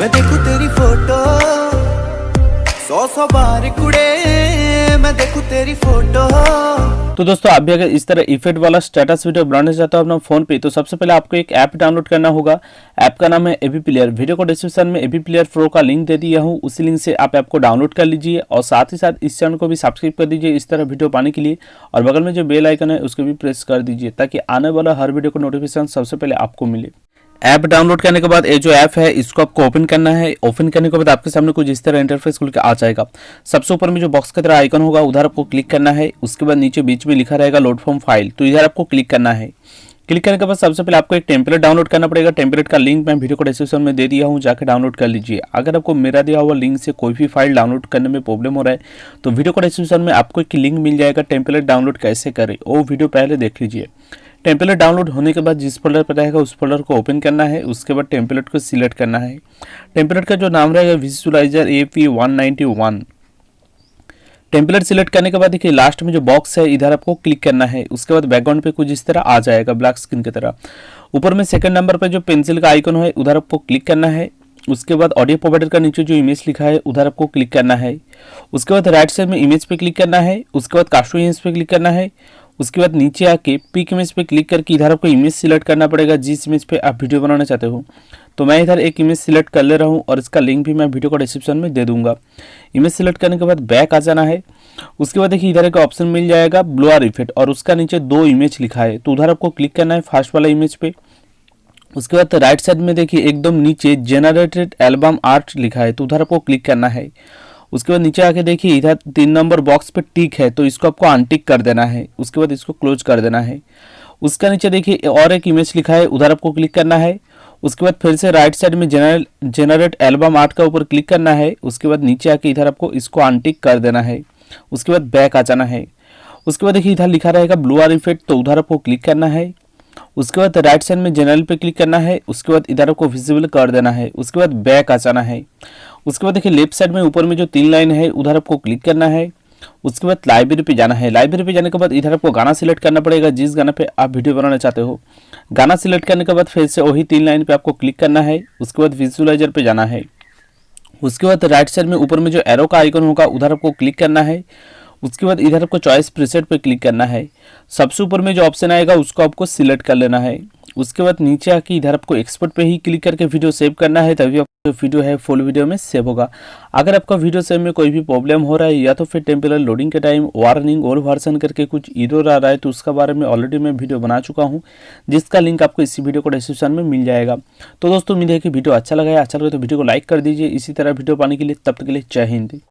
मैं देखूं तेरी फोटो 100 बार कुड़े, मैं देखूं तेरी फोटो। तो दोस्तों आप भी अगर इस तरह इफेक्ट वाला स्टेटस वीडियो बनाना चाहते हो अपना फोन पे, तो सबसे पहले आपको एक ऐप डाउनलोड करना होगा। ऐप का नाम है एवी प्लेयर। वीडियो को डिस्क्रिप्शन में एवी प्लेयर प्रो का लिंक दे दिया हूँ, उसी लिंक से आप ऐप को डाउनलोड कर लीजिए और साथ ही साथ इस चैनल को भी सब्सक्राइब कर दीजिए इस तरह वीडियो पाने के लिए। और बगल में जो बेल आइकन है उसको भी प्रेस कर दीजिए ताकि आने वाला हर वीडियो को नोटिफिकेशन सबसे पहले आपको मिले। ऐप डाउनलोड करने के बाद ये जो ऐप है इसको आपको ओपन करना है। ओपन करने के बाद आपके सामने कुछ इस तरह इंटरफेस खुल के आ जाएगा। सबसे ऊपर में जो बॉक्स की तरह आइकन होगा उधर आपको क्लिक करना है। उसके बाद नीचे बीच में लिखा रहेगा लोड फ्रॉम फाइल, तो इधर आपको क्लिक करना है। क्लिक करने के बाद सबसे पहले आपको एक टेम्पलेट डाउनलोड करना पड़ेगा। टेम्पलेट का लिंक मैं वीडियो को डिस्क्रिप्शन में दे दिया हूँ, जाकर डाउनलोड कर लीजिए। अगर आपको मेरा दिया हुआ लिंक से कोई भी फाइल डाउनलोड करने में प्रॉब्लम हो रहा है तो वीडियो को डिस्क्रिप्शन में आपको एक लिंक मिल जाएगा टेम्पलेट डाउनलोड कैसे करें, वो वीडियो पहले देख लीजिए। टेम्पलेट डाउनलोड होने के बाद जिस फोल्डर पर रहेगा उस फोल्डर को ओपन करना है। उसके बाद टेम्पलेट को सिलेक्ट करना है। टेम्पलेट का जो नाम रहेगा विजुअलाइजर AV191। टेम्पलेट सिलेक्ट करने के बाद देखिए लास्ट में जो बॉक्स है इधर आपको क्लिक करना है। उसके बाद बैकग्राउंड पे कुछ इस तरह आ जाएगा ब्लैक स्क्रीन की तरह। ऊपर में सेकंड नंबर पे जो पेंसिल का आइकन है उधर आपको क्लिक करना है। उसके बाद ऑडियो प्रोवाइडर का नीचे जो इमेज लिखा है उधर आपको क्लिक करना है। उसके बाद राइट साइड में इमेज पे क्लिक करना है। उसके बाद कास्टो इमेज पे क्लिक करना है। उसके बाद नीचे आके पिक इमेज पे क्लिक करके इधर आपको इमेज सिलेक्ट करना पड़ेगा जिस इमेज पे आप वीडियो बनाना चाहते हो। तो मैं इधर एक इमेज सिलेक्ट कर ले रहा हूँ और इसका लिंक भी मैं वीडियो को डिस्क्रिप्शन में दे दूंगा। इमेज सिलेक्ट करने के बाद बैक आ जाना है। उसके बाद देखिए इधर एक ऑप्शन मिल जाएगा ब्लर इफेक्ट और उसका नीचे 2 इमेज लिखा है, तो उधर आपको क्लिक करना है फर्स्ट वाला इमेज पे। उसके बाद राइट साइड में देखिए एकदम नीचे जनरेटेड एल्बम आर्ट लिखा है, तो उधर आपको क्लिक करना है। उसके बाद नीचे आके देखिए इधर 3 नंबर बॉक्स पे टिक है, तो इसको आपको अनटिक कर देना है। उसके बाद इसको क्लोज कर देना है। उसका नीचे देखिए और एक इमेज लिखा है, उधर आपको क्लिक करना है। उसके बाद फिर से राइट साइड में जनरेट एल्बम आर्ट का ऊपर क्लिक करना है। उसके बाद नीचे आके इधर आपको इसको अनटिक कर देना है। उसके बाद बैक आ जाना है। उसके बाद देखिए इधर लिखा रहेगा ब्लर इफेक्ट, तो उधर आपको क्लिक करना है। उसके बाद राइट साइड में जनरल पे क्लिक करना है। उसके बाद इधर आपको विजिबल कर देना है। उसके बाद बैक आ जाना है। उसके बाद देखिए लेफ्ट साइड में ऊपर में जो 3 लाइन है उधर आपको क्लिक करना है। उसके बाद लाइब्रेरी पे जाना है। लाइब्रेरी पे जाने के बाद इधर आपको गाना सिलेक्ट करना पड़ेगा जिस गाना पे आप वीडियो बनाना चाहते हो। गाना सिलेक्ट करने के बाद फिर से वही 3 लाइन पे आपको क्लिक करना है। उसके बाद विजुअलाइजर पे जाना है। उसके बाद राइट साइड में ऊपर में जो एरो का आइकन होगा उधर आपको क्लिक करना है। उसके बाद इधर आपको चॉइस प्रीसेट पे क्लिक करना है। सबसे ऊपर में जो ऑप्शन आएगा उसको आपको सिलेक्ट कर लेना है। उसके बाद नीचे आके इधर आपको एक्सपोर्ट पे ही क्लिक करके वीडियो सेव करना है, तभी आपका जो वीडियो है फुल वीडियो में सेव होगा। अगर आपका वीडियो सेव में कोई भी प्रॉब्लम हो रहा है या तो फिर टेम्पलेट लोडिंग के टाइम वार्निंग ओल्ड वर्जन करके कुछ एरर आ रहा है, तो उसका बारे में ऑलरेडी मैं वीडियो बना चुका हूँ जिसका लिंक आपको इसी वीडियो को डिस्क्रिप्शन में मिल जाएगा। तो दोस्तों उम्मीद है कि वीडियो अच्छा लगा है। अच्छा लगे तो वीडियो को लाइक कर दीजिए इसी तरह वीडियो पाने के लिए। तब तक के लिए जय हिंद।